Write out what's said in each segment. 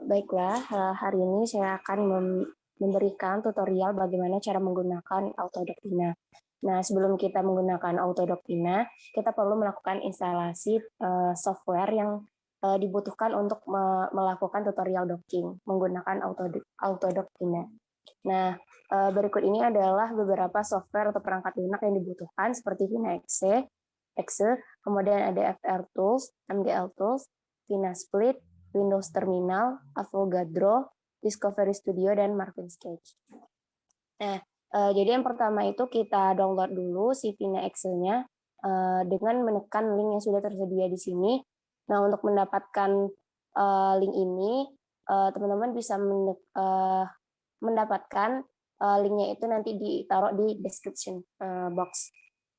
Baiklah, hari ini saya akan memberikan tutorial bagaimana cara menggunakan Autodoc-Tina. Nah, sebelum kita menggunakan Autodoc-Tina, kita perlu melakukan instalasi software yang dibutuhkan untuk melakukan tutorial docking menggunakan Autodoc-Tina. Nah, berikut ini adalah beberapa software atau perangkat lunak yang dibutuhkan seperti Tina Exe, kemudian ada FR Tools, MGL Tools, Tina Split, Windows Terminal, Avogadro, Discovery Studio, dan Marvin Sketch. Nah, jadi yang pertama itu kita download dulu si Tina Excel-nya dengan menekan link yang sudah tersedia di sini. Nah, untuk mendapatkan link ini, teman-teman bisa mendapatkan linknya itu nanti ditaruh di description box.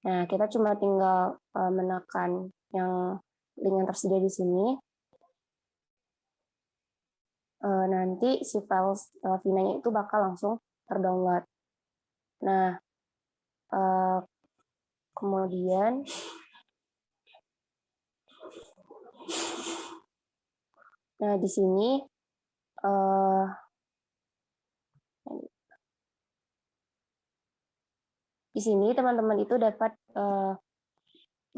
Nah, kita cuma tinggal menekan yang link yang tersedia di sini. Nanti si file Vina-nya itu bakal langsung terdownload. Nah, kemudian di sini teman-teman itu dapat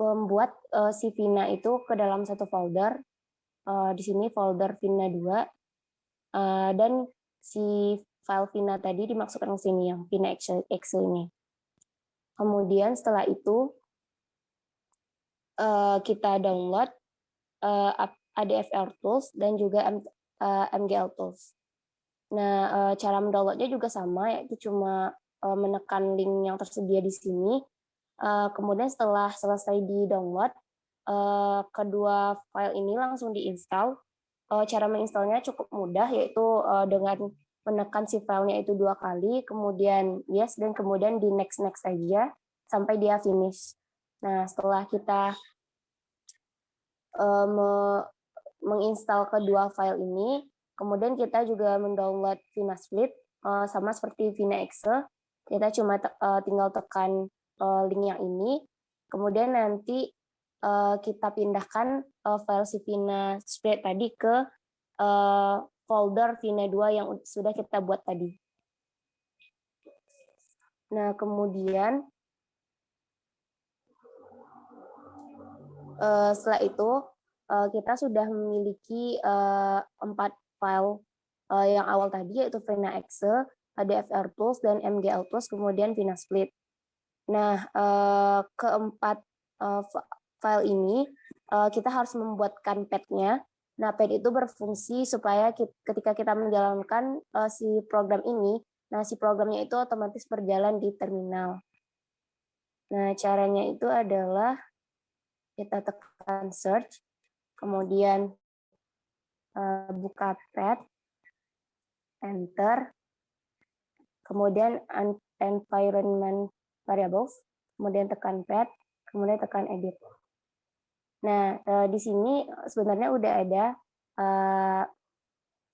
membuat si Vina itu ke dalam satu folder. Di sini folder Vina 2 dan si file Vina tadi dimasukkan ke sini yang Vina Excel ini. Kemudian setelah itu kita download ADFR Tools dan juga MGL Tools. Nah, cara mendownloadnya juga sama, yaitu cuma menekan link yang tersedia di sini. Kemudian setelah selesai di-download, kedua file ini langsung diinstal. Cara menginstalnya cukup mudah, yaitu dengan menekan si filenya itu 2 kali, kemudian yes, dan kemudian di next saja sampai dia finish. Nah, setelah kita menginstal kedua file ini, kemudian kita juga mendownload Vina Split, sama seperti Vina Excel. Kita cuma tinggal tekan link yang ini, kemudian nanti kita pindahkan file si Vina Split tadi ke folder Vina 2 yang sudah kita buat tadi. Nah, kemudian setelah itu kita sudah memiliki 4 file yang awal tadi, yaitu Vina Excel, ADFR Tools, dan MGL Tools, kemudian Vina Split. Nah, keempat file ini kita harus membuatkan pad-nya. Nah, pad itu berfungsi supaya ketika kita menjalankan si program ini, nah si programnya itu otomatis berjalan di terminal. Nah, caranya itu adalah kita tekan search, kemudian buka pad, enter, kemudian environment variables, kemudian tekan pad, kemudian tekan edit. Nah, di sini sebenarnya udah ada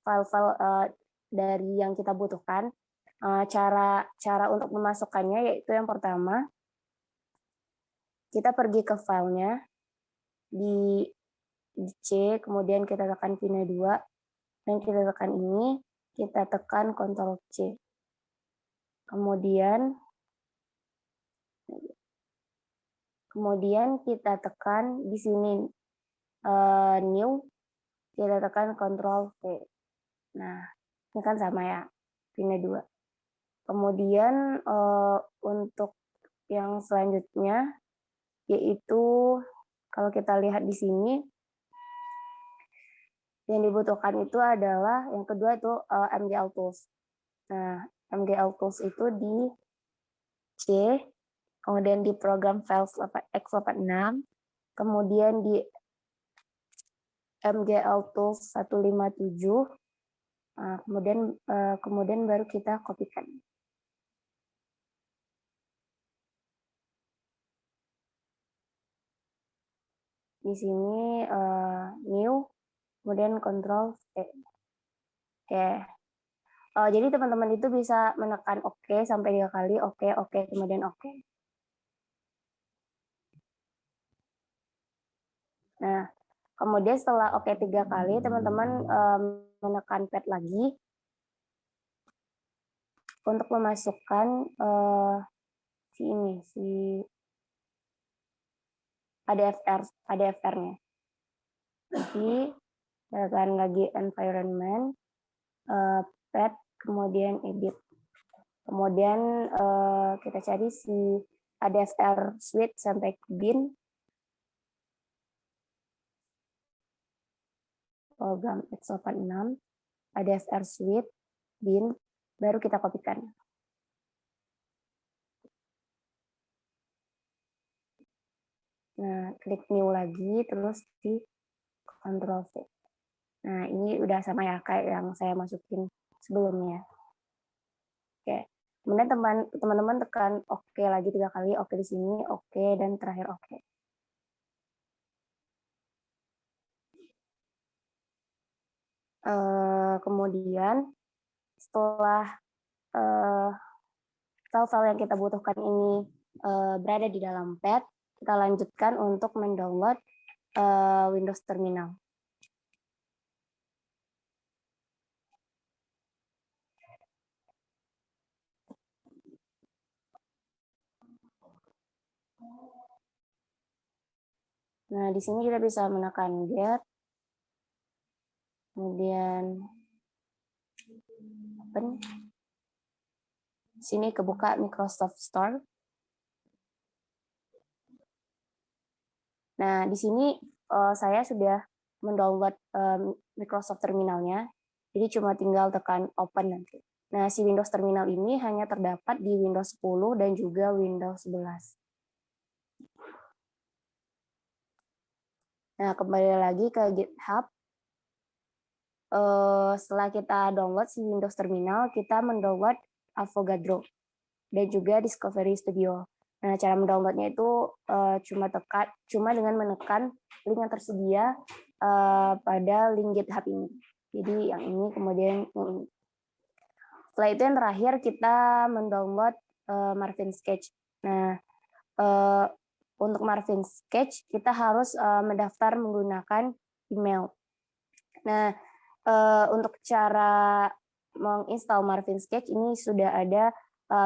file-file dari yang kita butuhkan. Cara untuk memasukkannya yaitu yang pertama, kita pergi ke filenya, di C, kemudian kita tekan Vina 2, dan kita tekan ini, kita tekan Ctrl C. Kemudian kita tekan di sini new, kita tekan Ctrl V. Nah, ini kan sama ya, Vina 2. Kemudian untuk yang selanjutnya, yaitu kalau kita lihat di sini, yang dibutuhkan itu adalah yang kedua itu MGL Tools. Nah, MGL Tools itu di C, kemudian di program files x86, kemudian di MGL Tools 157, nah, kemudian baru kita kopikan. Di sini new, kemudian Ctrl V. Oke. Jadi teman-teman itu bisa menekan OK sampai 3 kali, OK, kemudian OK. Nah, kemudian setelah oke 3 kali, teman-teman menekan pad lagi untuk memasukkan si ADFR-nya. Jadi, tekan lagi environment, pad, kemudian edit. Kemudian kita cari si ADFR suite sampai ke bin. Program X86, ADFR suite, bin, baru kita kopikan. Nah, klik new lagi, terus di Ctrl V. Nah, ini udah sama ya, kayak yang saya masukin sebelumnya. Oke. Kemudian teman-teman tekan oke lagi 3 kali, oke di sini, oke, dan terakhir oke. Kemudian setelah file-file yang kita butuhkan ini berada di dalam pad, kita lanjutkan untuk mendownload Windows Terminal. Nah, di sini kita bisa menekan get, kemudian open. Sini kebuka Microsoft Store. Nah, di sini saya sudah mendownload Microsoft Terminalnya, jadi cuma tinggal tekan open nanti. Nah, si Windows Terminal ini hanya terdapat di Windows 10 dan juga Windows 11. Nah, kembali lagi ke GitHub. Setelah kita download si Windows Terminal, kita mendownload Avogadro dan juga Discovery Studio. Nah, cara mendownloadnya itu cuma dengan menekan link yang tersedia pada link GitHub ini. Jadi yang ini, kemudian yang ini. Setelah itu yang terakhir kita mendownload Marvin Sketch. Nah, untuk Marvin Sketch kita harus mendaftar menggunakan email. Nah, untuk cara menginstal Marvin Sketch ini sudah ada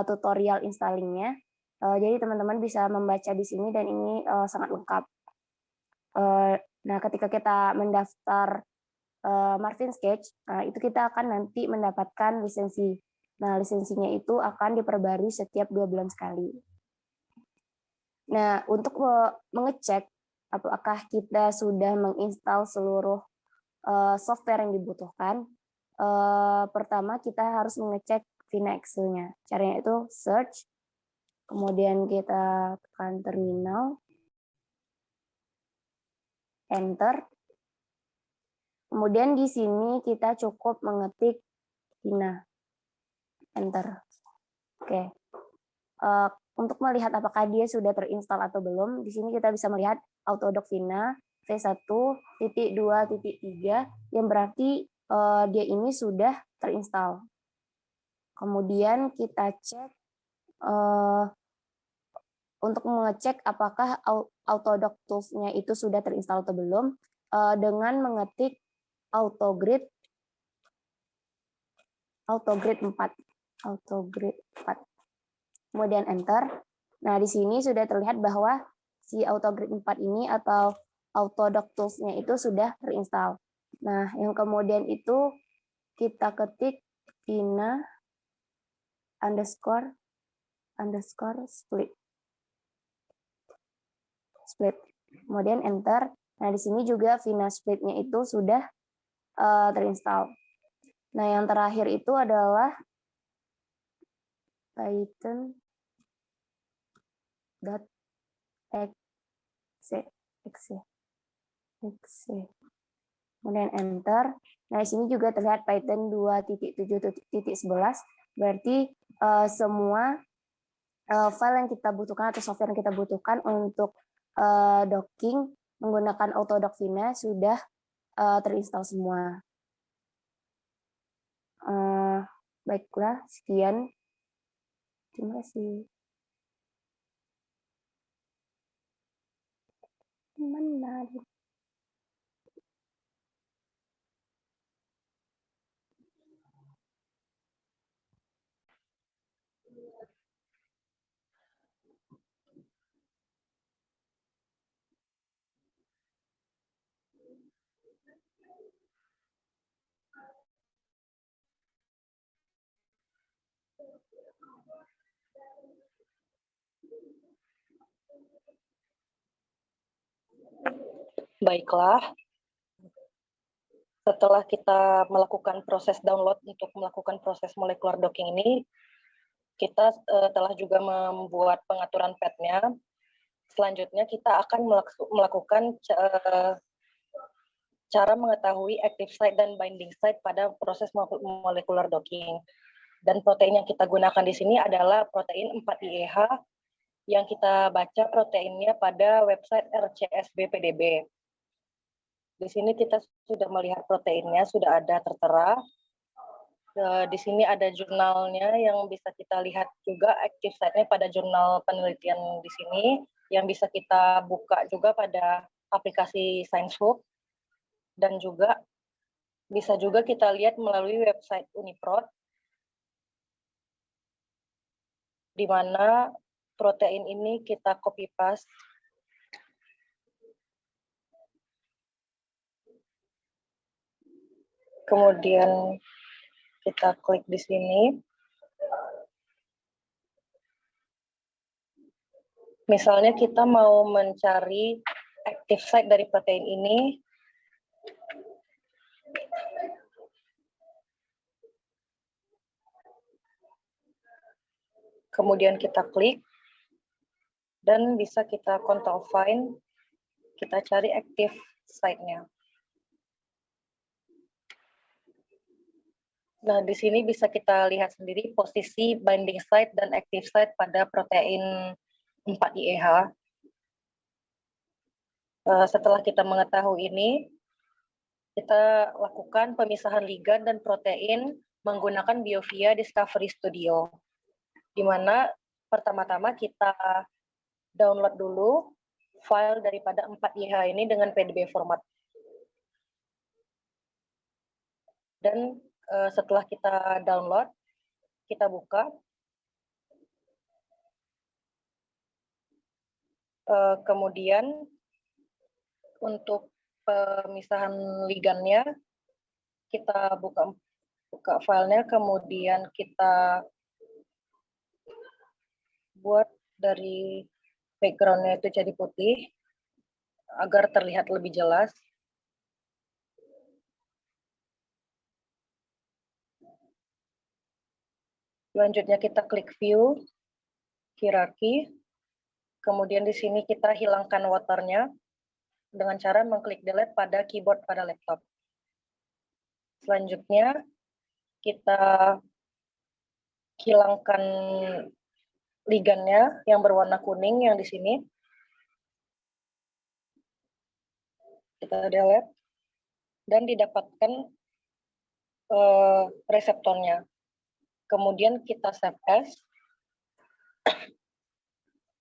tutorial installingnya. Jadi teman-teman bisa membaca di sini dan ini sangat lengkap. Nah, ketika kita mendaftar Marvin Sketch, itu kita akan nanti mendapatkan lisensi. Nah, lisensinya itu akan diperbarui setiap 2 bulan sekali. Nah, untuk mengecek apakah kita sudah menginstal seluruh software yang dibutuhkan, pertama kita harus mengecek Vina Excel-nya. Caranya itu search, kemudian kita tekan terminal, enter. Kemudian di sini kita cukup mengetik Vina, enter. Oke. Untuk melihat apakah dia sudah terinstall atau belum, di sini kita bisa melihat Autodoc Vina V1.2.3 yang berarti dia ini sudah terinstall. Kemudian kita cek untuk mengecek apakah Autodoc Tools-nya itu sudah terinstall atau belum dengan mengetik Autogrid 4. Kemudian enter. Nah, di sini sudah terlihat bahwa si Autogrid 4 ini atau Autodoc Tools-nya itu sudah terinstall. Nah, yang kemudian itu kita ketik Vina _ split. Kemudian enter. Nah, di sini juga Vina split-nya itu sudah terinstall. Nah, yang terakhir itu adalah Python.exe. Kemudian enter. Nah, di sini juga terlihat Python 2.7.11, berarti semua file yang kita butuhkan atau software yang kita butuhkan untuk docking menggunakan Autodoc Vina sudah terinstall semua. Baiklah, sekian. Terima kasih. Menarik. Baiklah, setelah kita melakukan proses download untuk melakukan proses molecular docking ini, kita telah juga membuat pengaturan path-nya. Selanjutnya kita akan melakukan cara mengetahui active site dan binding site pada proses molecular docking. Dan protein yang kita gunakan di sini adalah protein 4IEH yang kita baca proteinnya pada website RCSB-PDB. Di sini kita sudah melihat proteinnya, sudah ada tertera. Di sini ada jurnalnya yang bisa kita lihat juga active site-nya pada jurnal penelitian di sini, yang bisa kita buka juga pada aplikasi ScienceHub, dan juga bisa juga kita lihat melalui website Uniprot, di mana protein ini kita copy paste kemudian kita klik di sini. Misalnya kita mau mencari active site dari protein ini, kemudian kita klik, dan bisa kita control find, kita cari active site-nya. Nah, di sini bisa kita lihat sendiri posisi binding site dan active site pada protein 4IEH. Setelah kita mengetahui ini, kita lakukan pemisahan ligand dan protein menggunakan BioVia Discovery Studio, di mana pertama-tama kita download dulu file daripada 4IEH ini dengan PDB format. Dan setelah kita download, kita buka. Kemudian untuk pemisahan ligandnya, kita buka filenya, kemudian kita buat dari background-nya itu jadi putih, agar terlihat lebih jelas. Selanjutnya kita klik view, hierarki, kemudian di sini kita hilangkan waternya dengan cara mengklik delete pada keyboard pada laptop. Selanjutnya kita hilangkan ligandnya yang berwarna kuning yang di sini. Kita delete dan didapatkan reseptornya. Kemudian kita save as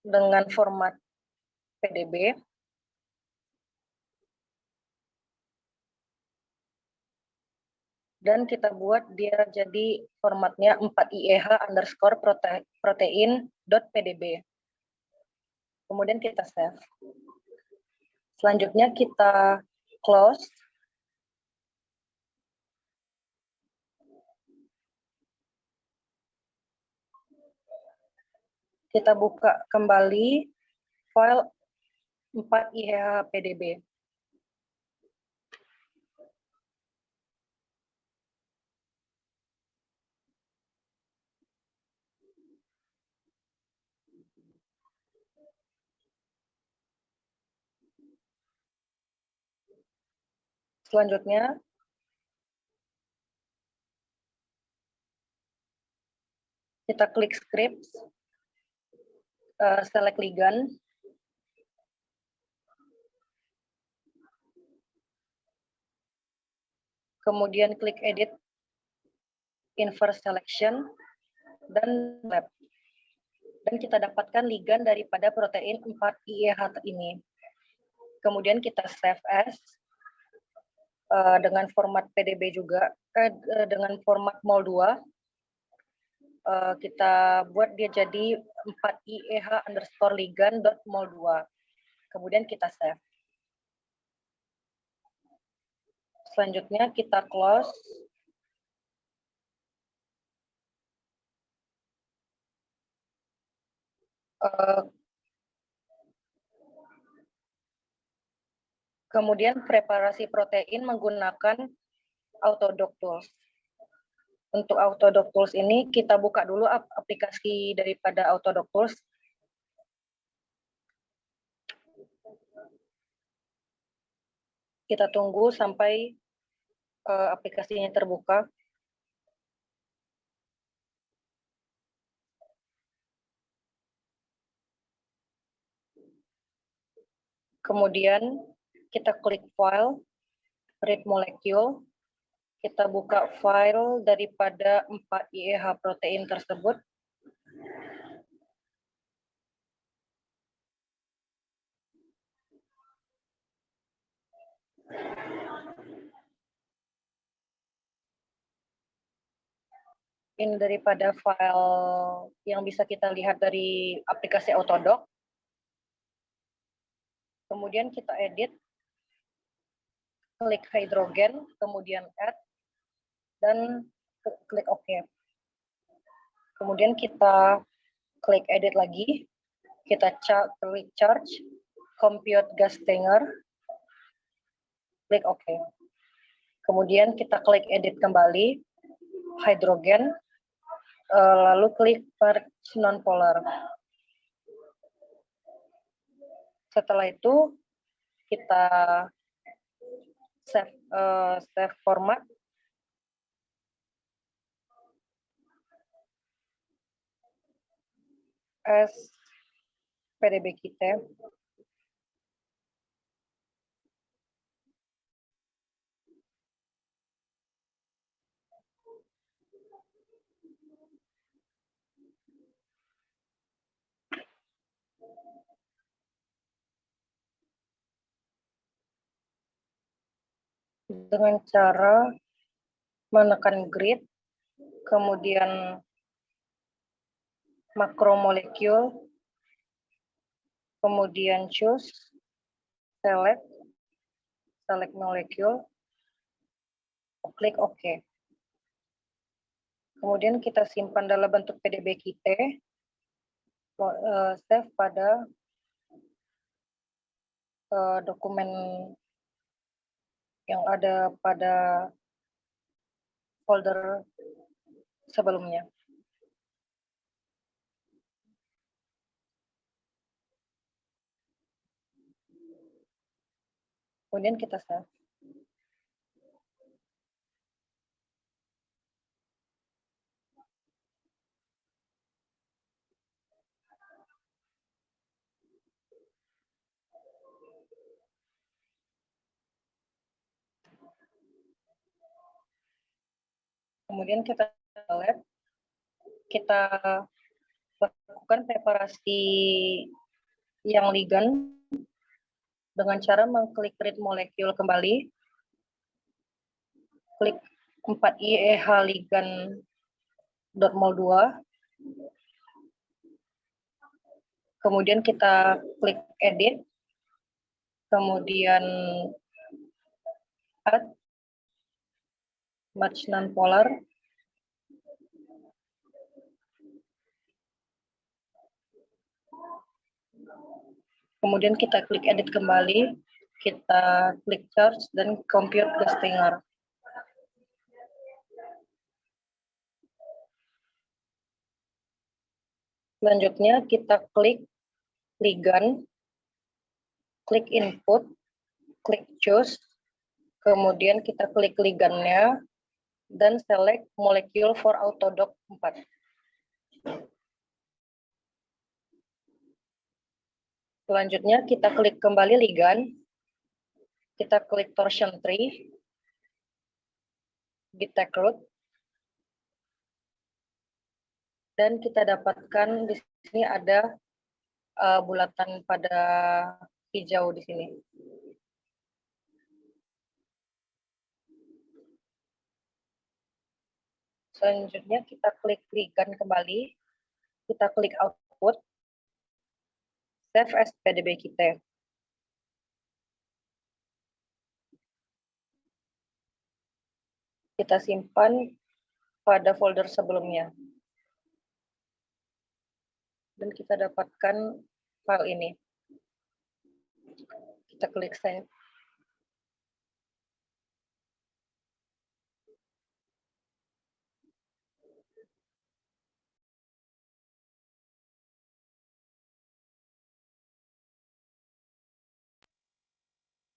dengan format PDB. Dan kita buat dia jadi formatnya 4IEH_protein.pdb. Kemudian kita save. Selanjutnya kita close. Kita buka kembali file 4IEH_pdb. Selanjutnya, kita klik scripts, select ligand, kemudian klik edit, inverse selection, dan lab. Dan kita dapatkan ligand daripada protein 4IEH ini. Kemudian kita save as dengan format PDB juga, dengan format mol2. Kita buat dia jadi 4IEH_ligand.mol2. Kemudian kita save. Selanjutnya kita close. Kemudian preparasi protein menggunakan Autodoc Tools. Untuk Autodoc Tools ini kita buka dulu aplikasi daripada Autodoc Tools. Kita tunggu sampai aplikasinya terbuka. Kemudian kita klik file, read molecule. Kita buka file daripada 4 IEH protein tersebut. Ini daripada file yang bisa kita lihat dari aplikasi Autodoc. Kemudian kita edit, klik hidrogen, kemudian add, dan klik OK. Kemudian kita klik edit lagi, kita klik charge, compute gas Stenger, klik OK. Kemudian kita klik edit kembali, hidrogen, lalu klik merge non-polar. Setelah itu kita save format. As PDB kita. Dengan cara menekan grid, kemudian makromolekul, kemudian choose, select molecule, klik OK. Kemudian kita simpan dalam bentuk PDB kita, save pada dokumen yang ada pada folder sebelumnya. Kemudian kita save. Kemudian kita lab, kita lakukan preparasi yang ligan dengan cara mengklik read molecule kembali, klik 4IEH ligan .mol2, kemudian kita klik edit, kemudian add, match non-polar, kemudian kita klik edit kembali, kita klik charge dan compute gas Stenger. Selanjutnya kita klik ligan, klik input, klik choose, kemudian kita klik ligannya, dan select molecule for Autodoc 4. Selanjutnya kita klik kembali ligan, kita klik torsion tree, detect root, dan kita dapatkan di sini ada bulatan pada hijau di sini. Selanjutnya kita klik ligan kembali, kita klik output, save as PDB kita. kita simpan pada folder sebelumnya. Dan kita dapatkan file ini. Kita klik save.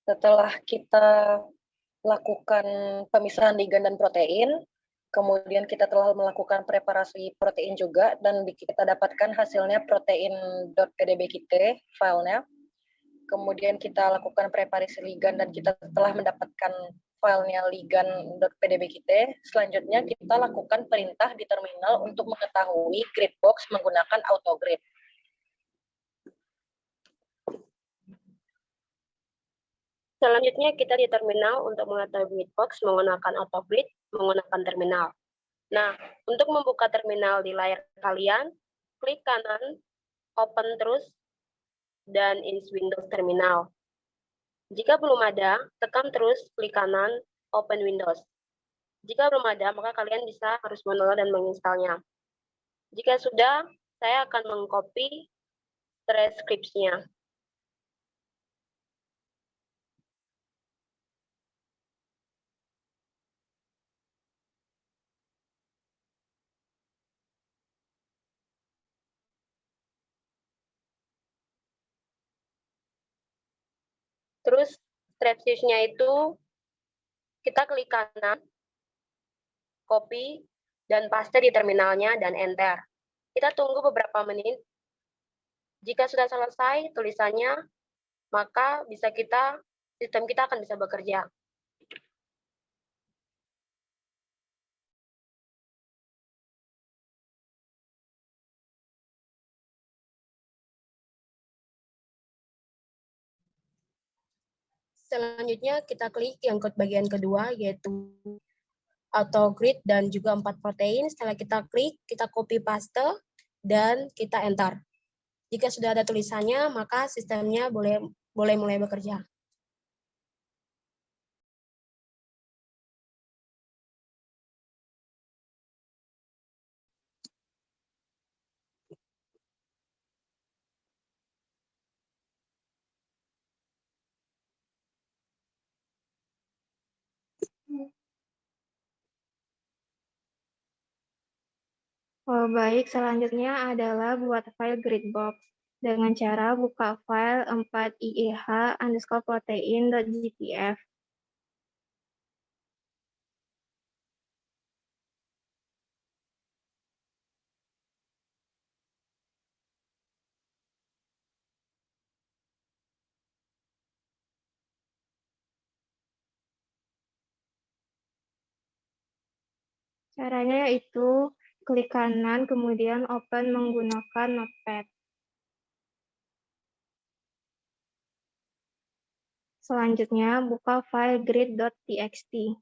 Setelah kita lakukan pemisahan ligan dan protein, kemudian kita telah melakukan preparasi protein juga, dan kita dapatkan hasilnya protein.pdbkit filenya. Kemudian kita lakukan preparasi ligan dan kita telah mendapatkan filenya ligan.pdbkit. Selanjutnya kita lakukan perintah di terminal untuk mengetahui grid box menggunakan autogrid. Selanjutnya kita di terminal untuk mengetahui grid box menggunakan autogrid menggunakan terminal. Nah, untuk membuka terminal di layar kalian, klik kanan, open terus, dan ins Windows Terminal. Jika belum ada, tekan terus klik kanan, open Windows. Jika belum ada, maka kalian harus mendownload dan menginstalnya. Jika sudah, saya akan mengcopy transkripsinya. Terus transkripsinya itu kita klik kanan, copy, dan paste di terminalnya, dan enter. Kita tunggu beberapa menit. Jika sudah selesai tulisannya, maka sistem kita akan bisa bekerja. Selanjutnya kita klik yang bagian kedua, yaitu autogrid dan juga 4 protein. Setelah kita klik, kita copy paste, dan kita enter. Jika sudah ada tulisannya, maka sistemnya boleh mulai bekerja. Baik, selanjutnya adalah buat file gridbox dengan cara buka file 4ieh_protein.gtf. Caranya yaitu klik kanan, kemudian open menggunakan Notepad. Selanjutnya, buka file grid.txt.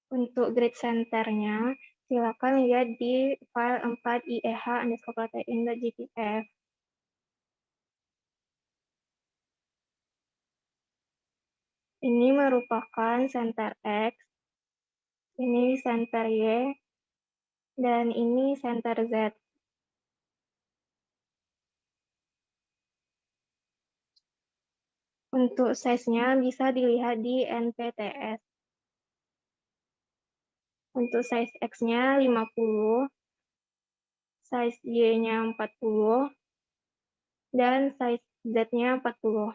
Untuk grid center-nya, silakan lihat di file 4ieh_protein.gtf. Ini merupakan center X, ini center Y, dan ini center Z. Untuk size-nya bisa dilihat di NPTS. Untuk size X-nya 50, size Y-nya 40, dan size Z-nya 40.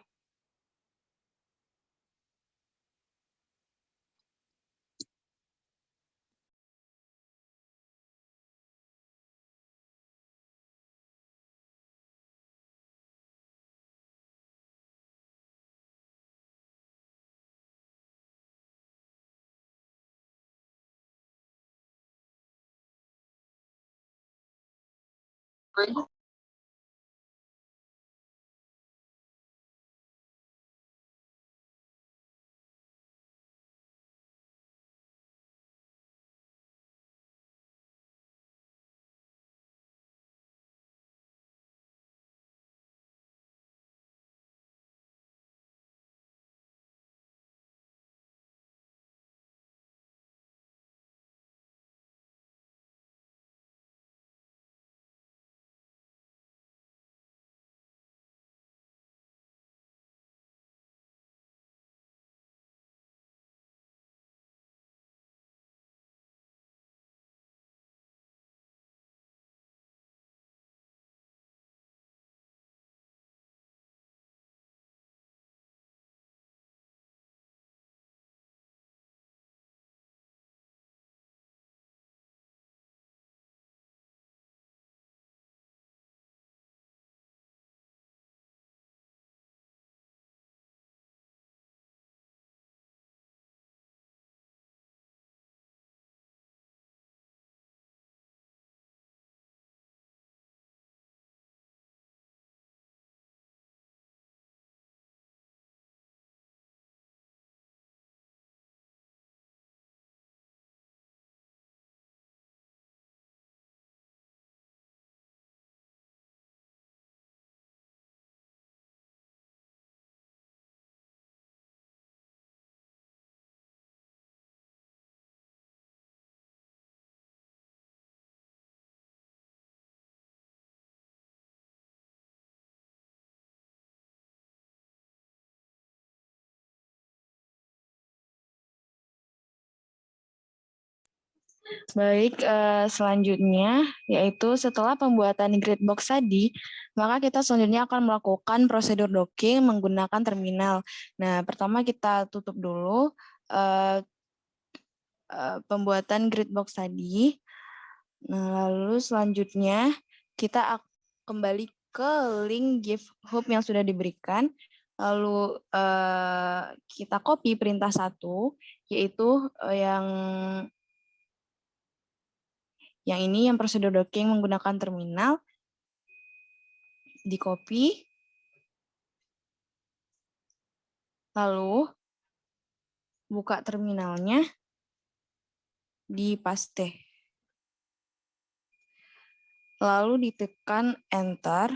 Baik, selanjutnya yaitu setelah pembuatan grid box tadi, maka kita selanjutnya akan melakukan prosedur docking menggunakan terminal. Nah, pertama kita tutup dulu pembuatan grid box tadi. Nah, lalu selanjutnya kita kembali ke link GitHub yang sudah diberikan. Lalu kita copy perintah 1, yaitu yang ini, yang prosedur docking menggunakan terminal, di copy, lalu buka terminalnya, di paste, lalu ditekan enter.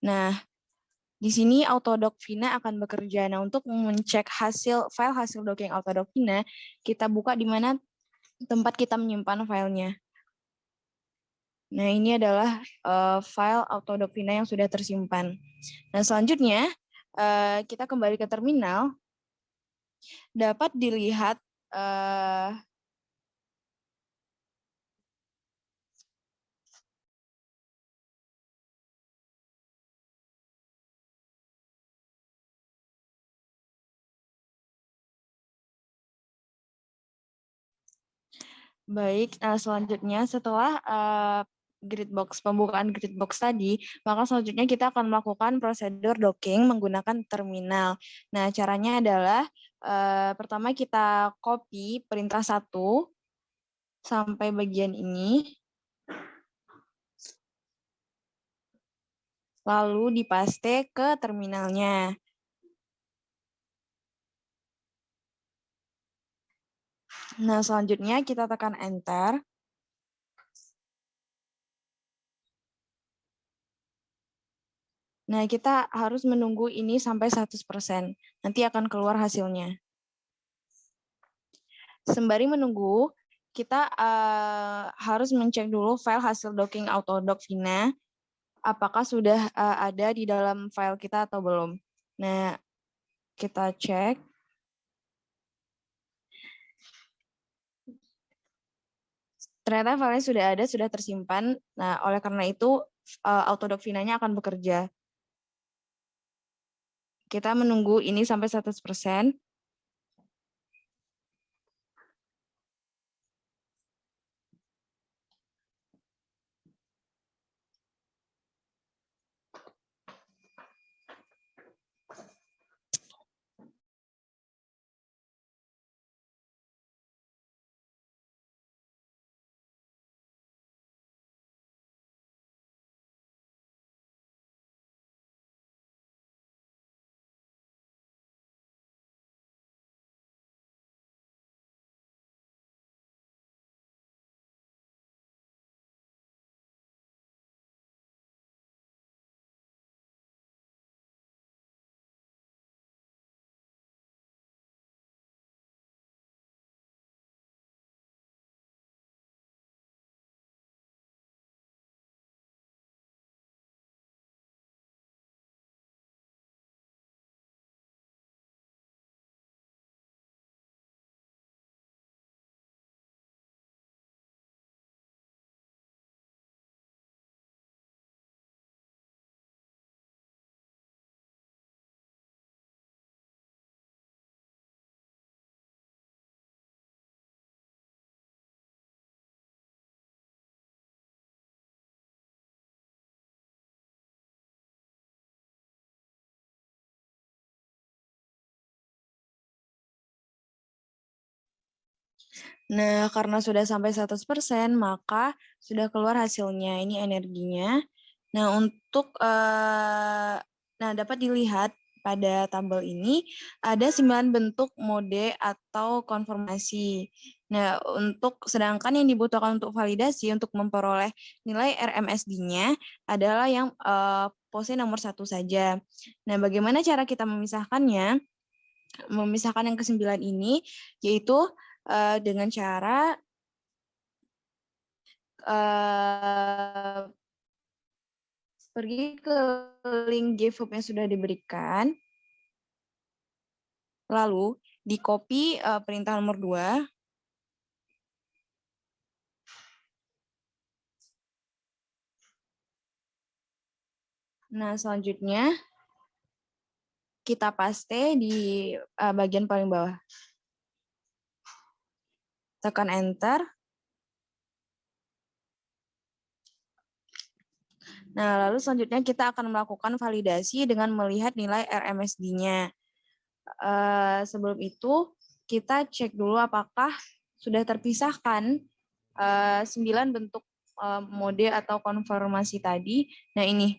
Nah, di sini Autodoc Vina akan bekerja. Nah, untuk mencek file hasil docking Autodoc Vina, kita buka di mana tempat kita menyimpan filenya. Nah, ini adalah file Autodoc Vina yang sudah tersimpan. Nah, selanjutnya kita kembali ke terminal. Dapat dilihat baik, selanjutnya setelah pembukaan grid box tadi, maka selanjutnya kita akan melakukan prosedur docking menggunakan terminal. Nah, caranya adalah pertama kita copy perintah 1 sampai bagian ini, lalu dipaste ke terminalnya. Nah, selanjutnya kita tekan enter. Nah, kita harus menunggu ini sampai 100%. Nanti akan keluar hasilnya. Sembari menunggu, kita harus mencek dulu file hasil docking Autodoc Vina, apakah sudah ada di dalam file kita atau belum. Nah, kita cek. Ternyata filenya sudah ada, sudah tersimpan. Nah, oleh karena itu Autodoc Vina-nya akan bekerja. Kita menunggu ini sampai 100%. Nah, karena sudah sampai 100%, maka sudah keluar hasilnya. Ini energinya. Nah, dapat dilihat pada tabel ini ada 9 bentuk mode atau konformasi. Nah, sedangkan yang dibutuhkan untuk validasi untuk memperoleh nilai RMSD-nya adalah yang pose nomor 1 saja. Nah, bagaimana cara kita memisahkannya? Memisahkan yang ke-9 ini yaitu dengan cara pergi ke link GitHub yang sudah diberikan, lalu di copy perintah nomor 2, nah selanjutnya kita paste di bagian paling bawah. Tekan enter. Nah, lalu selanjutnya kita akan melakukan validasi dengan melihat nilai RMSD-nya. Sebelum itu, kita cek dulu apakah sudah terpisahkan 9 bentuk mode atau konfirmasi tadi. Nah, ini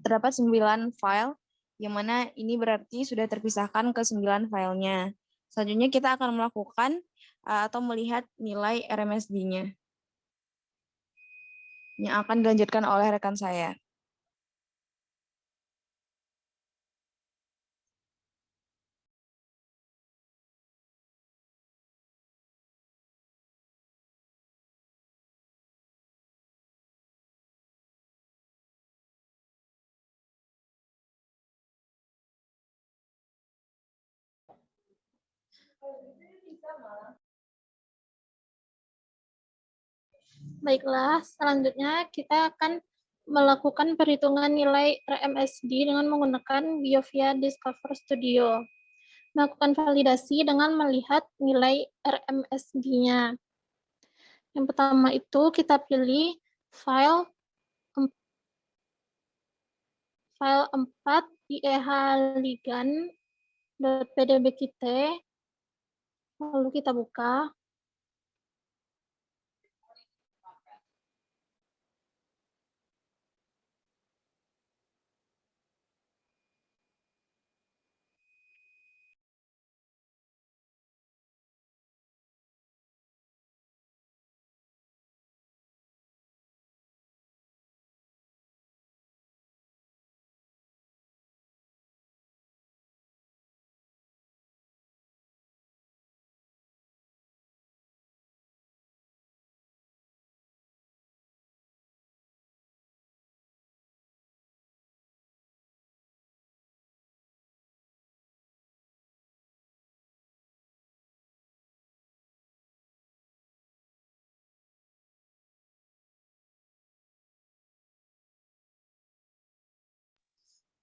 terdapat 9 file, yang mana ini berarti sudah terpisahkan ke 9 filenya. Selanjutnya kita akan melakukan atau melihat nilai RMSD-nya yang akan dilanjutkan oleh rekan saya. Baiklah, selanjutnya kita akan melakukan perhitungan nilai RMSD dengan menggunakan Biovia Discover Studio. Melakukan validasi dengan melihat nilai RMSD-nya. Yang pertama itu kita pilih file 4 IEH ligand.pdbkit, lalu kita buka.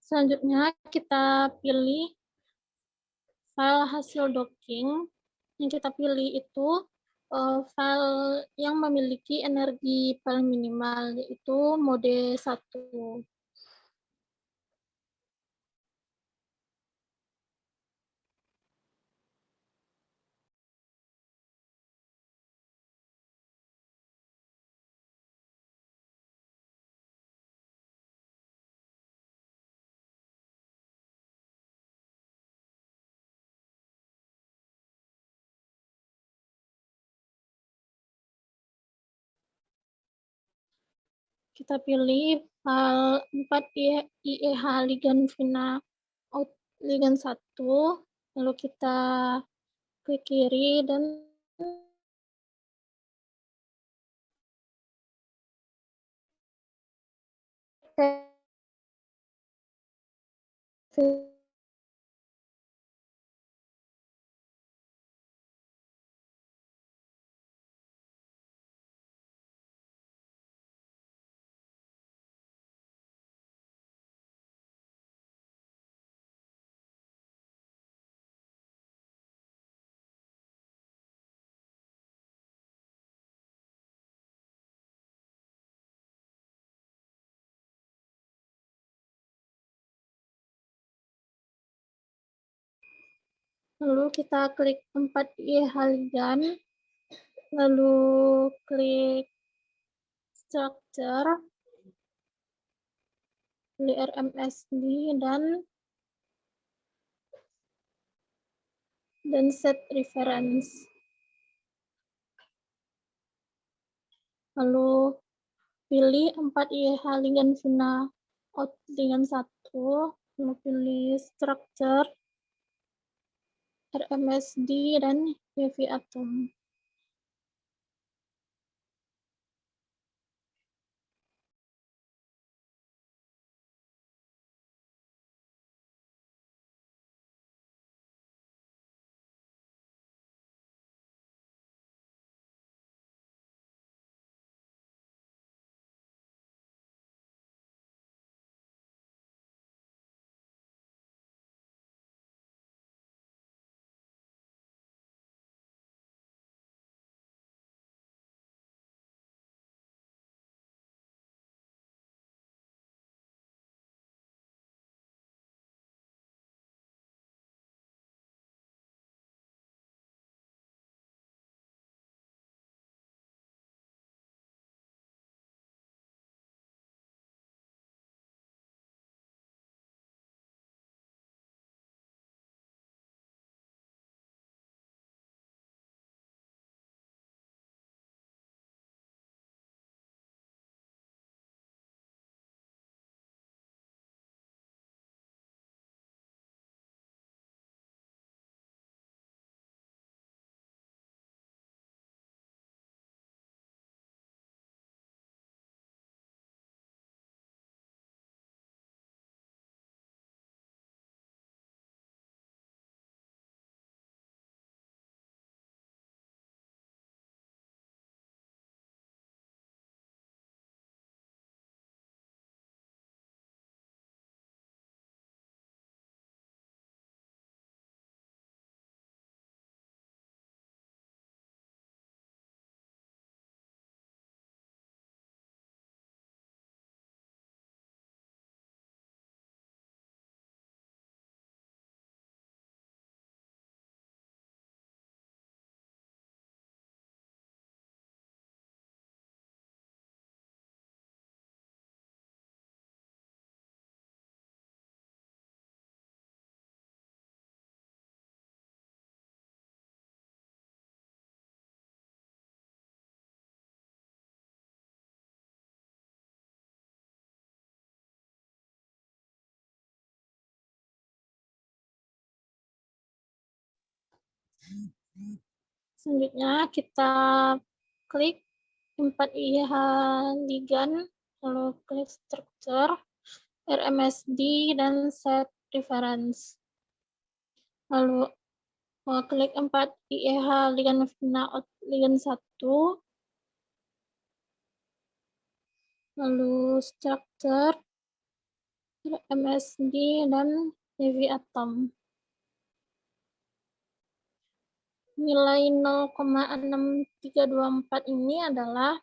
Selanjutnya kita pilih file hasil docking. Yang kita pilih itu file yang memiliki energi paling minimal, yaitu mode 1. Kita pilih file 4 IEH ligand Vina ligand 1, lalu kita klik kiri dan lalu kita klik 4 IEH ligand. lalu klik structure, pilih RMSD dan set reference. Lalu pilih 4 IEH ligand Vina out ligand 1, lalu pilih structure, RMSD, dan heavy atom. Selanjutnya kita klik 4 IH ligand, lalu klik structure, RMSD, dan set reference. Lalu klik 4 IEH ligand Vina out ligand 1, lalu structure, RMSD, dan heavy atom. Nilai 0,6324 ini adalah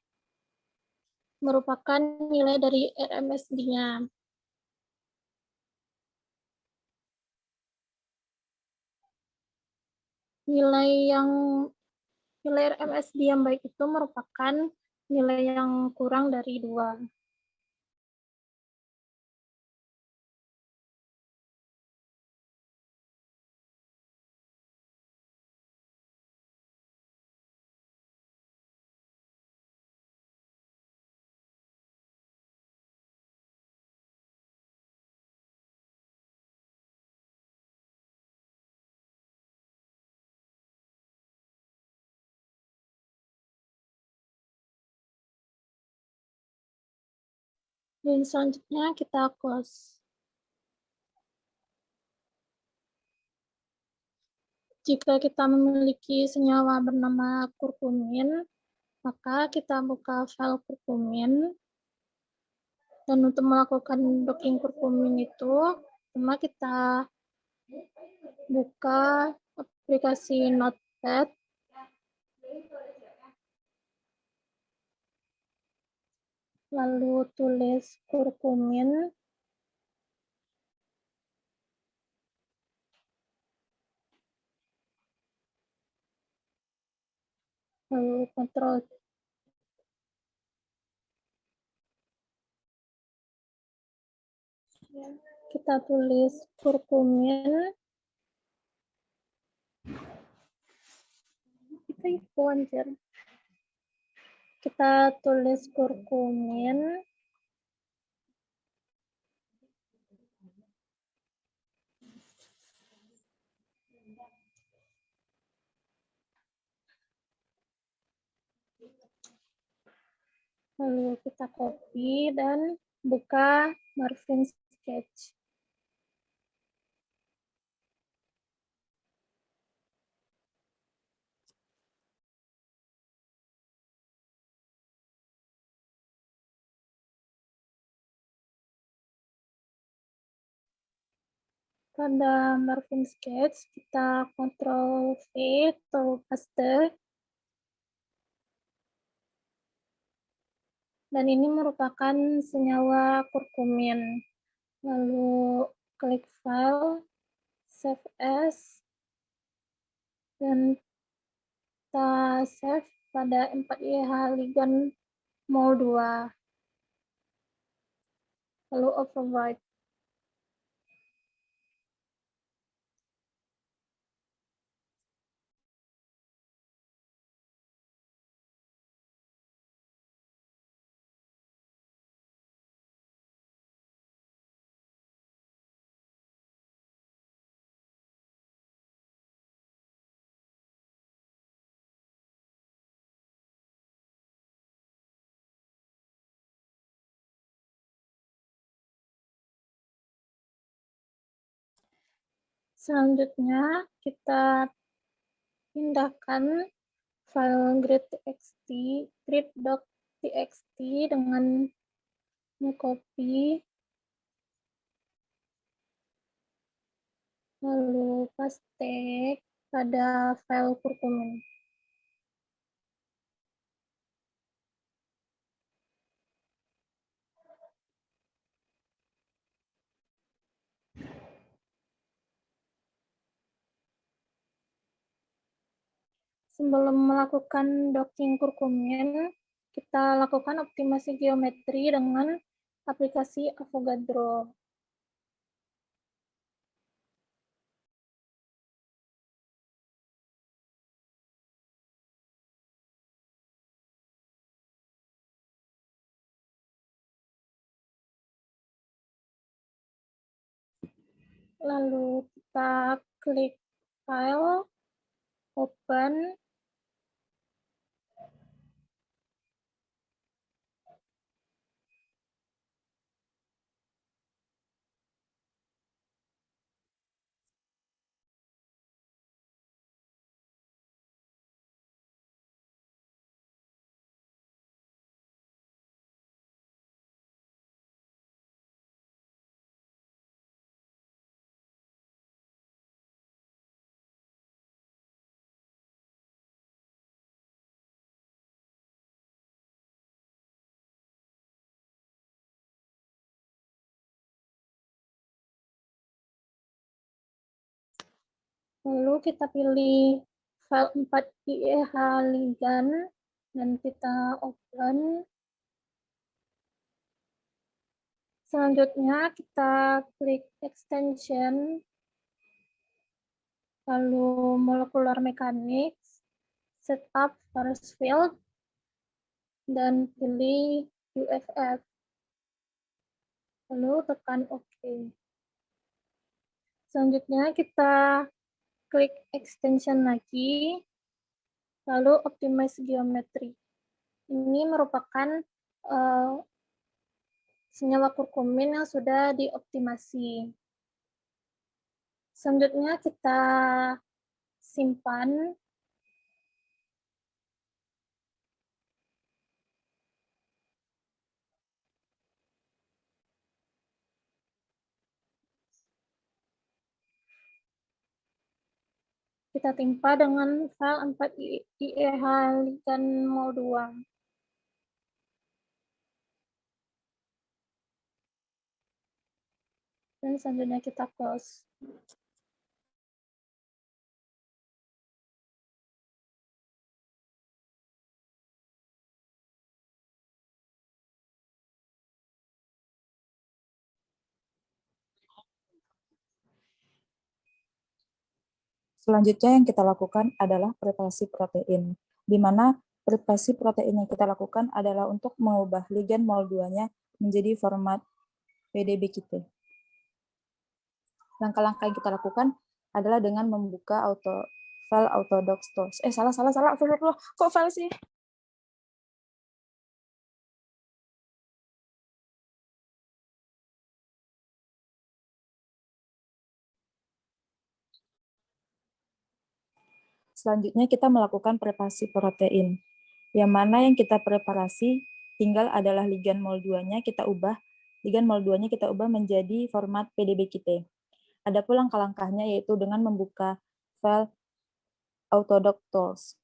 merupakan nilai dari RMSD-nya. Nilai RMSD yang baik itu merupakan nilai yang kurang dari 2. Dan selanjutnya kita close. Jika kita memiliki senyawa bernama kurkumin, maka kita buka file kurkumin. Dan untuk melakukan docking kurkumin itu, pertama kita buka aplikasi Notepad. Lalu tulis kurkumin. lalu kontrol kita tulis kurkumin, kita tulis kurkumin, lalu kita copy dan buka Marvin Sketch. Pada Marvin Sketch, kita Ctrl V atau paste. Dan ini merupakan senyawa kurkumin. Lalu klik file, save as, dan kita save pada 4IH ligand mol 2. Lalu overwrite. Selanjutnya, kita pindahkan file grid.txt dengan copy, lalu paste pada file kurkumin. Sebelum melakukan docking kurkumin, kita lakukan optimasi geometri dengan aplikasi Avogadro. Lalu kita klik file, open, lalu kita pilih file 4IEH ligand dan kita open. Selanjutnya kita klik extension, lalu molecular mechanics, setup force field, dan pilih UFF. Lalu tekan OK. Selanjutnya kita klik extension lagi, lalu optimize geometry. Ini merupakan senyawa kurkumin yang sudah dioptimasi. Selanjutnya kita simpan. Kita timpa dengan file 4IEH ligand mol 2. Dan selanjutnya kita close. Selanjutnya yang kita lakukan adalah preparasi protein, di mana preparasi protein yang kita lakukan adalah untuk mengubah ligan MOL2-nya menjadi format PDB-QT. Langkah-langkah yang kita lakukan adalah dengan membuka file Autodoc Stores. Salah. Kok file sih? Selanjutnya kita melakukan preparasi protein. Yang mana yang kita preparasi tinggal adalah ligan MOL2-nya kita ubah menjadi format PDB-QT. Ada pula langkah-langkahnya yaitu dengan membuka file Autodoc Tools.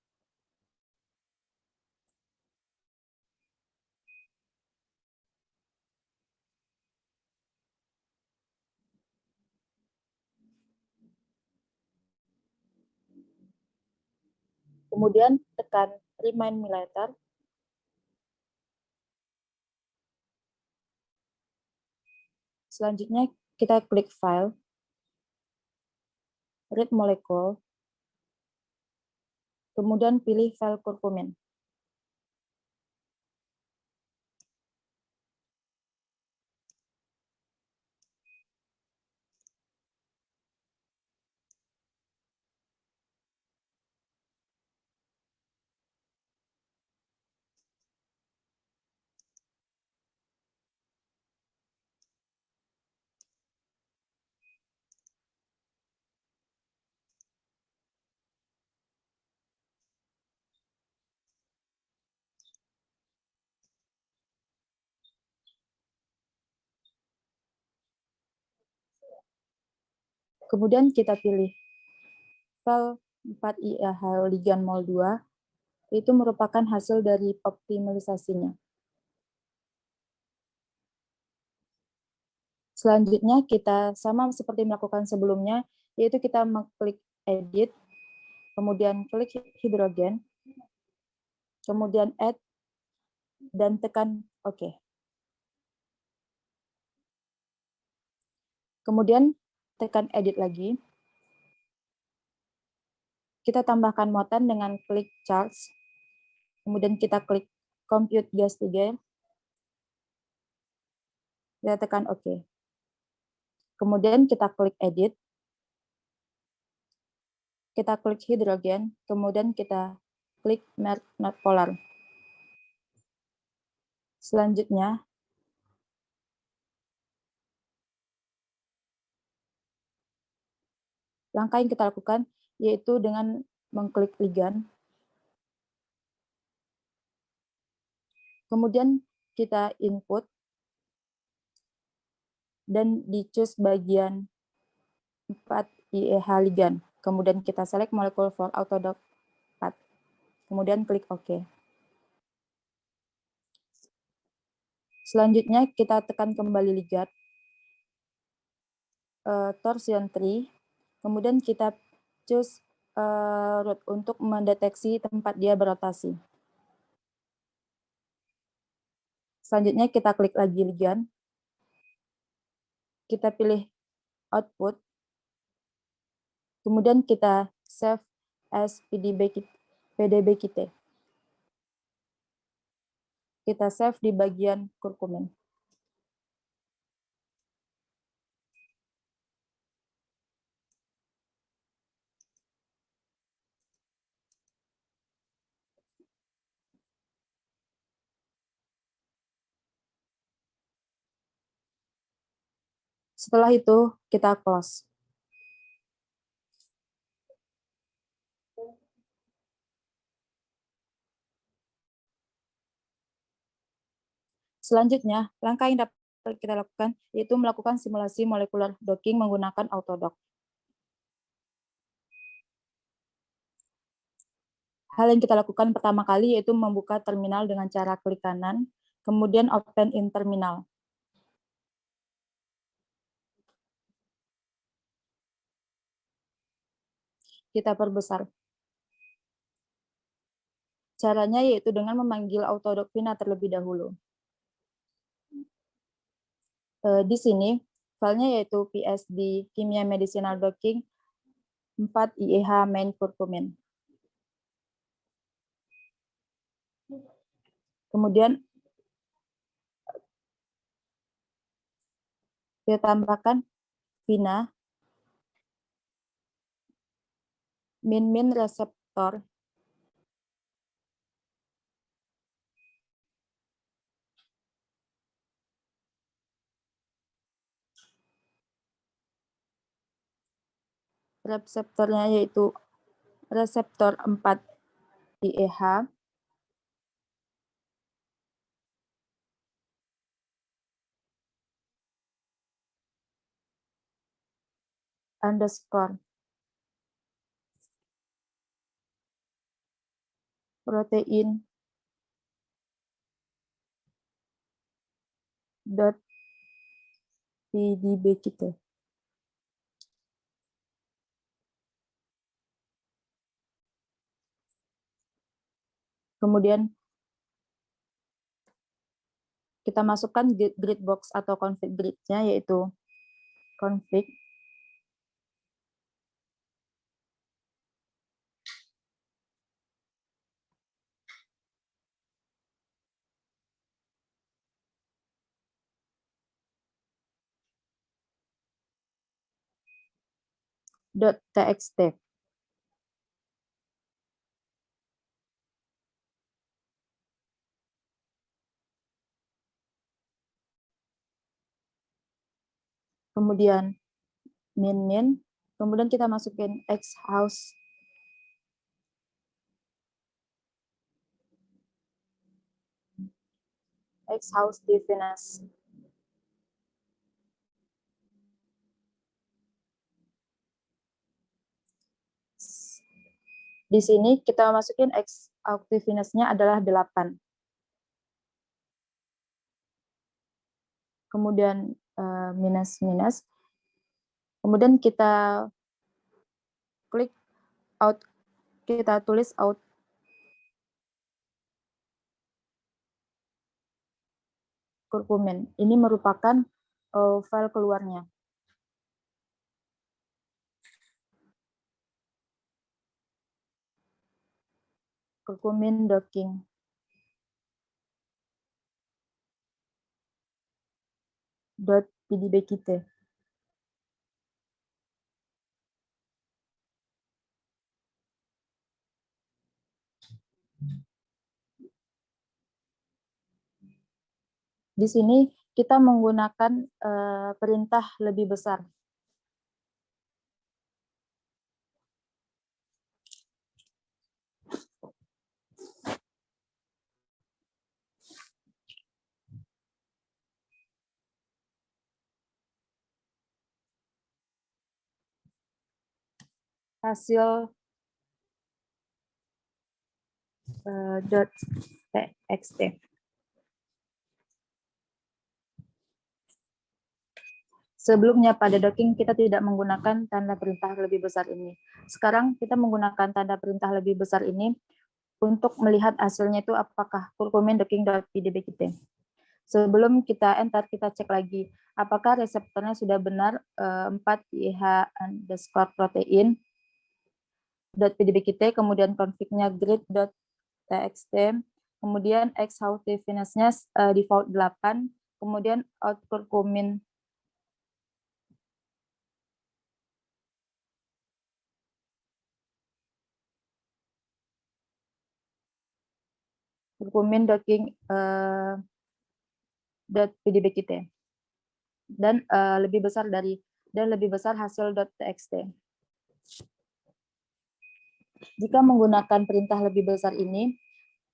Kemudian tekan Remind Me Later. Selanjutnya kita klik File, Read Molecule, kemudian pilih file curcumin. Kemudian kita pilih file 4IAH ligan MOL2, itu merupakan hasil dari optimalisasinya. Selanjutnya kita sama seperti melakukan sebelumnya, yaitu kita mengklik Edit, kemudian klik hidrogen, kemudian Add, dan tekan OK. Kemudian tekan Edit lagi. Kita tambahkan muatan dengan klik Charts, kemudian kita klik Compute Gas Figure, kita tekan OK. Kemudian kita klik Edit, kita klik hidrogen, kemudian kita klik Merge Not Polar. Selanjutnya, langkah yang kita lakukan yaitu dengan mengklik ligan, kemudian kita input, dan di-choose bagian 4IEH ligan. Kemudian kita select molecule for Autodoc 4. Kemudian klik OK. Selanjutnya kita tekan kembali ligat, torsion tree, kemudian kita choose route untuk mendeteksi tempat dia berotasi. Selanjutnya kita klik lagi ligan, kita pilih output, kemudian kita save as PDB-QT. Kita save di bagian curcumin. Setelah itu, kita close. Selanjutnya, langkah yang dapat kita lakukan yaitu melakukan simulasi molecular docking menggunakan Autodoc. Hal yang kita lakukan pertama kali yaitu membuka terminal dengan cara klik kanan, kemudian open in terminal. Kita perbesar. Caranya yaitu dengan memanggil Autodoc Vina terlebih dahulu. Di sini, filenya yaitu PSD Kimia Medicinal Docking 4 IEH main kurkumin. Kemudian kita tambahkan vina, min reseptor, reseptornya yaitu reseptor 4 IEH, underscore protein dot pdb kita. Kemudian kita masukkan grid box atau config grid-nya, yaitu config .txt. Kemudian min, kemudian kita masukin xhouse definite. Di sini kita masukin X activeness-nya adalah 8. Kemudian minus. Kemudian kita klik out, kita tulis out kurkumin. Ini merupakan file keluarnya. Kurkumin docking. .pdb kita. Di sini kita menggunakan perintah lebih besar. Hasil .txt. Sebelumnya pada docking kita tidak menggunakan tanda perintah lebih besar ini. Sekarang kita menggunakan tanda perintah lebih besar ini untuk melihat hasilnya itu apakah kurkumin docking.pdb kita. Sebelum kita enter, kita cek lagi apakah reseptornya sudah benar 4 IH underscore protein .pdb kita, kemudian config-nya grid.txt, kemudian xHouseDefinance-nya default 8, kemudian out kurkumin docking .pdb kita, dan lebih besar hasil .txt. Jika menggunakan perintah lebih besar ini,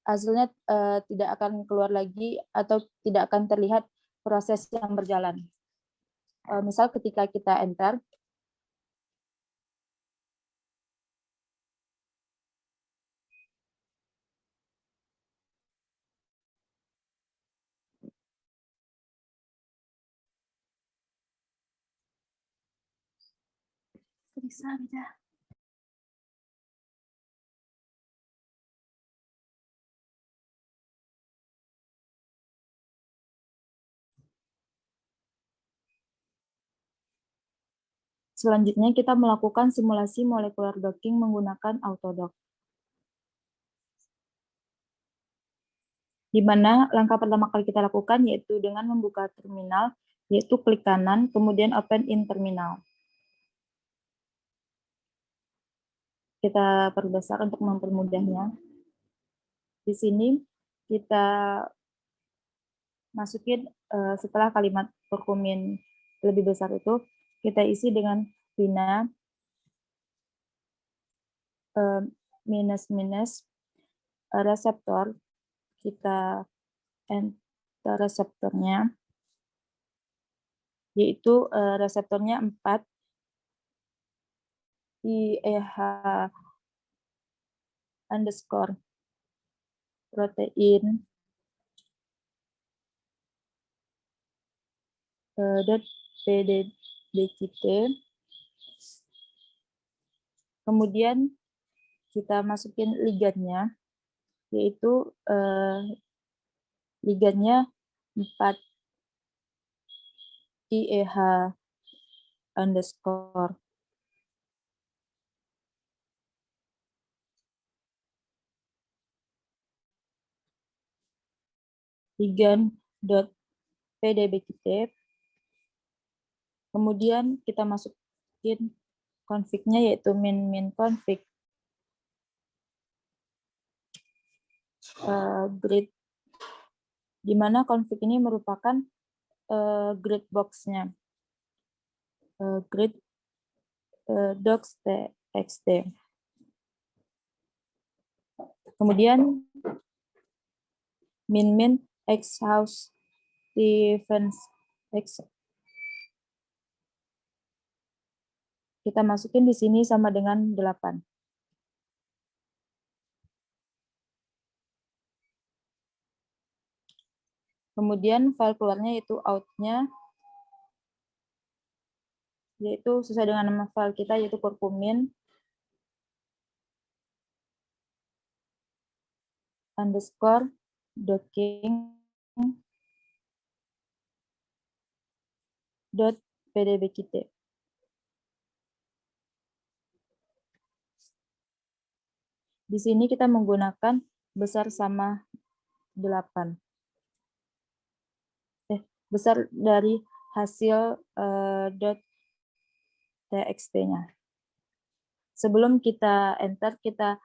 hasilnya tidak akan keluar lagi atau tidak akan terlihat proses yang berjalan. Misal ketika kita enter, Selanjutnya kita melakukan simulasi molecular docking menggunakan Autodock. Di mana langkah pertama kali kita lakukan yaitu dengan membuka terminal, yaitu klik kanan, kemudian open in terminal. Kita perbesar untuk mempermudahnya. Di sini kita masukin setelah kalimat kurkumin lebih besar itu, kita isi dengan Vina minus reseptor, kita enter reseptornya, yaitu reseptornya 4 IEH underscore protein dot pdbkt. Kemudian kita masukin ligannya, yaitu ligannya 4 IEH underscore ligand dot pdbkt. Kemudian kita masukin config-nya yaitu min config grid, di mana config ini merupakan grid box-nya, grid docs.txt. Kemudian min x house Stevens x, kita masukin di sini sama dengan 8. Kemudian file keluarnya yaitu out-nya, yaitu sesuai dengan nama file kita yaitu kurkumin underscore docking dot pdbkt. Di sini kita menggunakan besar sama 8. Besar dari hasil .txt-nya. Sebelum kita enter, kita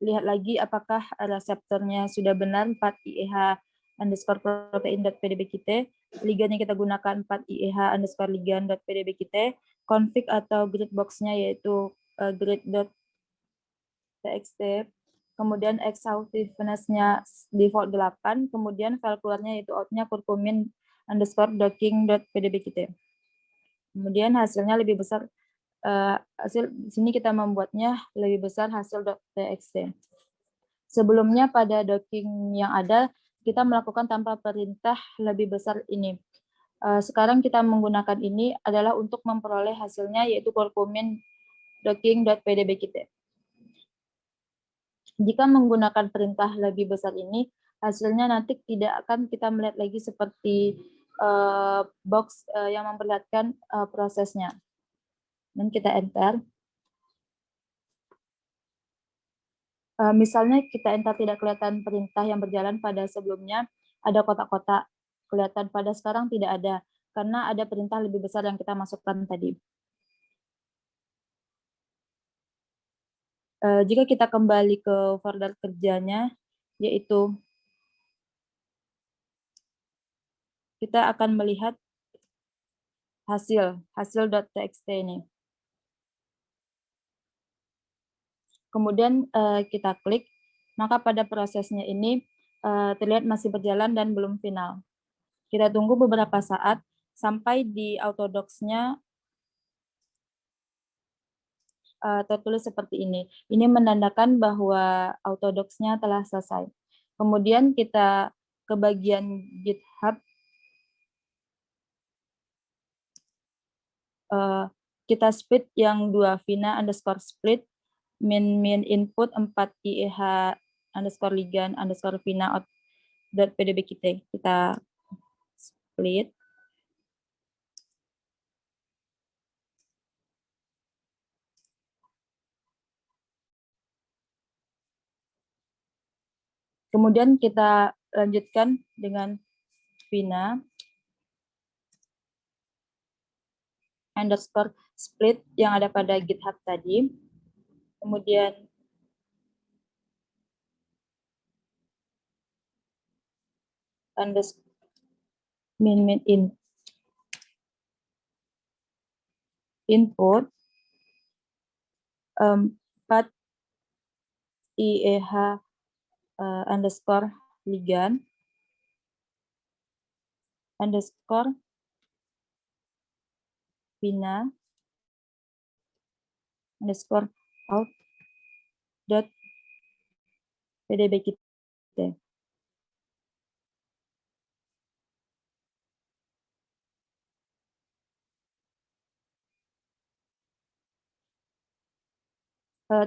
lihat lagi apakah reseptornya sudah benar 4 IEH underscore protein.pdbkt, ligannya kita gunakan 4 IEH underscore ligand.pdbkt, config atau grid box-nya yaitu grid.txt, kemudian exhaustiveness-nya default 8, kemudian file keluarnya yaitu out-nya kurkumin underscore docking.pdbkt. Kemudian hasilnya lebih besar, hasil di sini kita membuatnya lebih besar hasil .txt. Sebelumnya pada docking yang ada, kita melakukan tanpa perintah lebih besar ini. Sekarang kita menggunakan ini adalah untuk memperoleh hasilnya yaitu kurkumin docking.pdbkt. Jika menggunakan perintah lebih besar ini, hasilnya nanti tidak akan kita melihat lagi seperti box yang memperlihatkan prosesnya. Dan kita enter. Misalnya kita enter tidak kelihatan perintah yang berjalan pada sebelumnya, ada kotak-kotak kelihatan, pada sekarang tidak ada, karena ada perintah lebih besar yang kita masukkan tadi. Jika kita kembali ke folder kerjanya, yaitu kita akan melihat hasil.txt ini. Kemudian kita klik, maka pada prosesnya ini terlihat masih berjalan dan belum final. Kita tunggu beberapa saat sampai di Autodocs-nya tertulis seperti ini. Ini menandakan bahwa Autodocs-nya telah selesai. Kemudian kita ke bagian GitHub, kita split yang 2 Vina underscore split min input 4 IEH underscore ligand underscore Vina out .pdbkt. Kita split. Kemudian kita lanjutkan dengan Vina underscore split yang ada pada GitHub tadi. Kemudian underscore input 4 IEH underscore ligan underscore Vina underscore out dot pdb kita.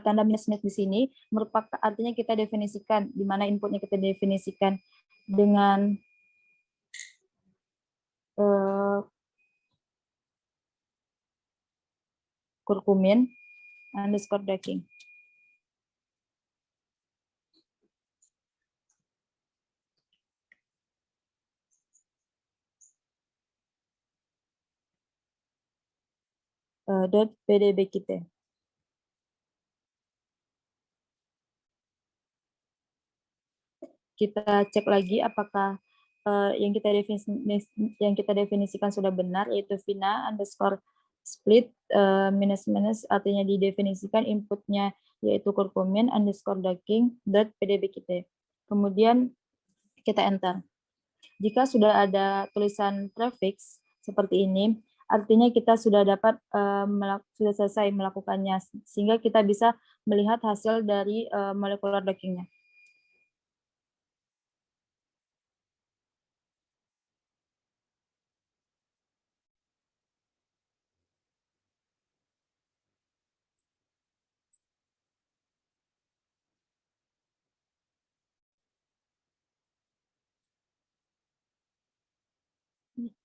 Tanda minus di sini merupakan artinya kita definisikan di mana inputnya kita definisikan dengan kurkumin underscore docking. Dot pdb kita. Kita cek lagi apakah yang kita definisikan sudah benar, yaitu Vina underscore split minus artinya didefinisikan inputnya yaitu kurkumin underscore docking dot pdb kita. Kemudian kita enter. Jika sudah ada tulisan prefix seperti ini, artinya kita sudah dapat sudah selesai melakukannya, sehingga kita bisa melihat hasil dari molecular dockingnya.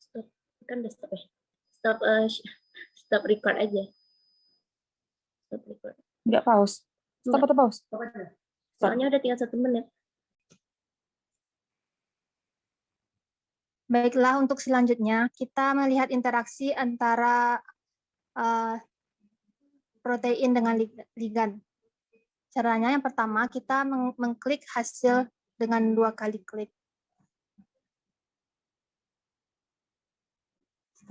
Stop, kan udah stop ya. Stop record aja. Stop record. Enggak pause. Stop atau pause? Soalnya udah tinggal 1 menit. Baiklah, untuk selanjutnya kita melihat interaksi antara protein dengan ligan. Caranya yang pertama kita mengklik hasil dengan 2 kali klik.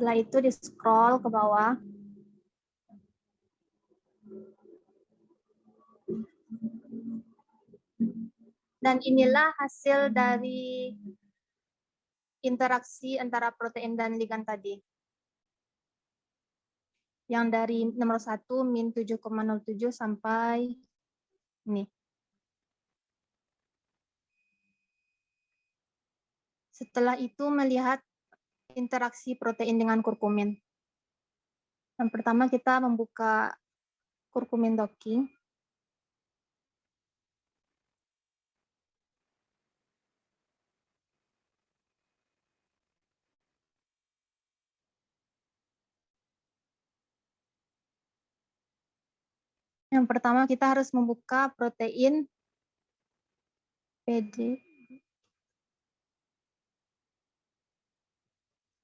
Setelah itu di scroll ke bawah. Dan inilah hasil dari interaksi antara protein dan ligan tadi. Yang dari nomor 1 min 7,07 sampai ini. Setelah itu melihat interaksi protein dengan kurkumin. Yang pertama kita membuka kurkumin docking. Yang pertama kita harus membuka protein PD.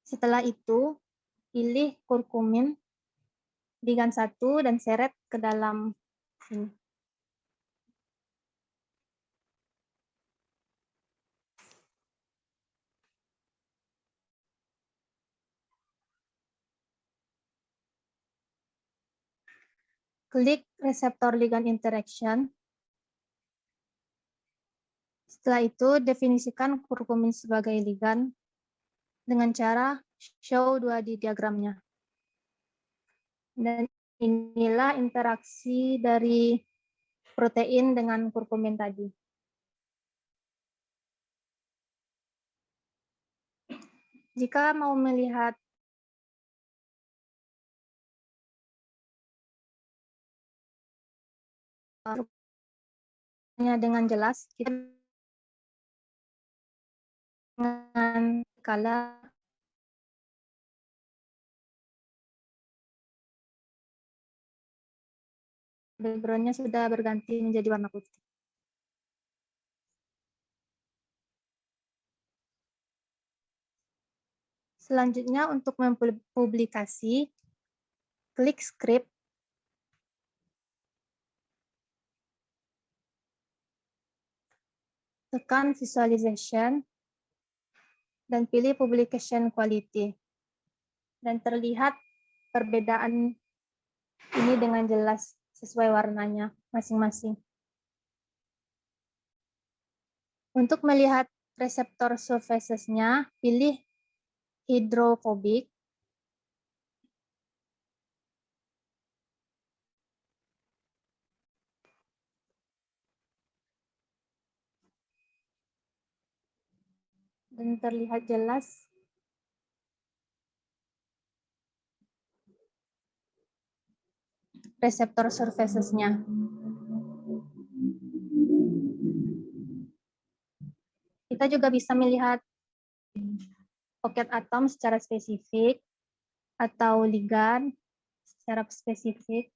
Setelah itu pilih kurkumin ligan 1 dan seret ke dalam sini. Klik reseptor ligan interaction. Setelah itu definisikan kurkumin sebagai ligan dengan cara show 2 di diagramnya. Dan inilah interaksi dari protein dengan kurkumin tadi. Jika mau melihat dengan jelas, kita dengan skala background-nya sudah berganti menjadi warna putih. Selanjutnya untuk mempublikasi, klik script, tekan visualization, dan pilih publication quality. Dan terlihat perbedaan ini dengan jelas sesuai warnanya masing-masing. Untuk melihat reseptor surfaces-nya, pilih hydrophobic. Dan terlihat jelas reseptor surfaces-nya. Kita juga bisa melihat pocket atom secara spesifik atau ligan secara spesifik.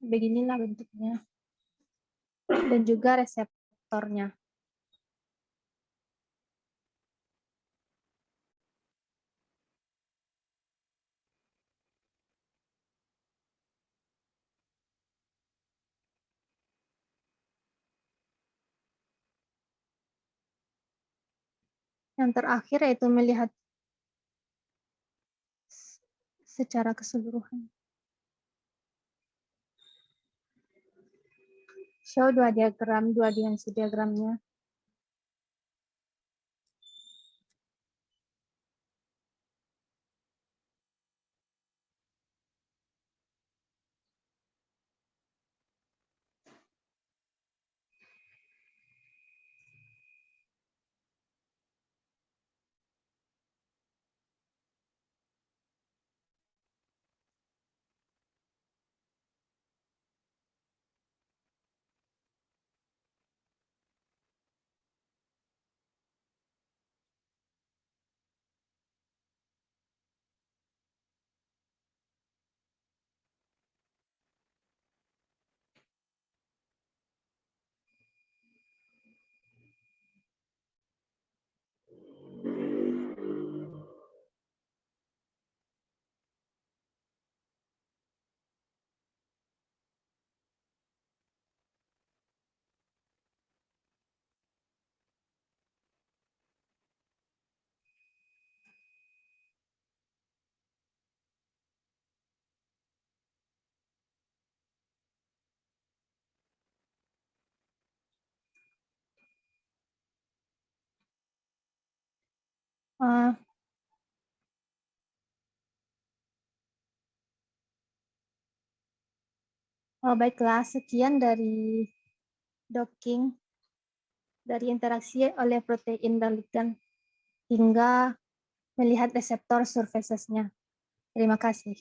Beginilah bentuknya. Dan juga reseptornya. Yang terakhir yaitu melihat secara keseluruhan. Show dua dimensi diagramnya. Baiklah, sekian dari docking, dari interaksi oleh protein dan ligan hingga melihat reseptor surfaces-nya. Terima kasih.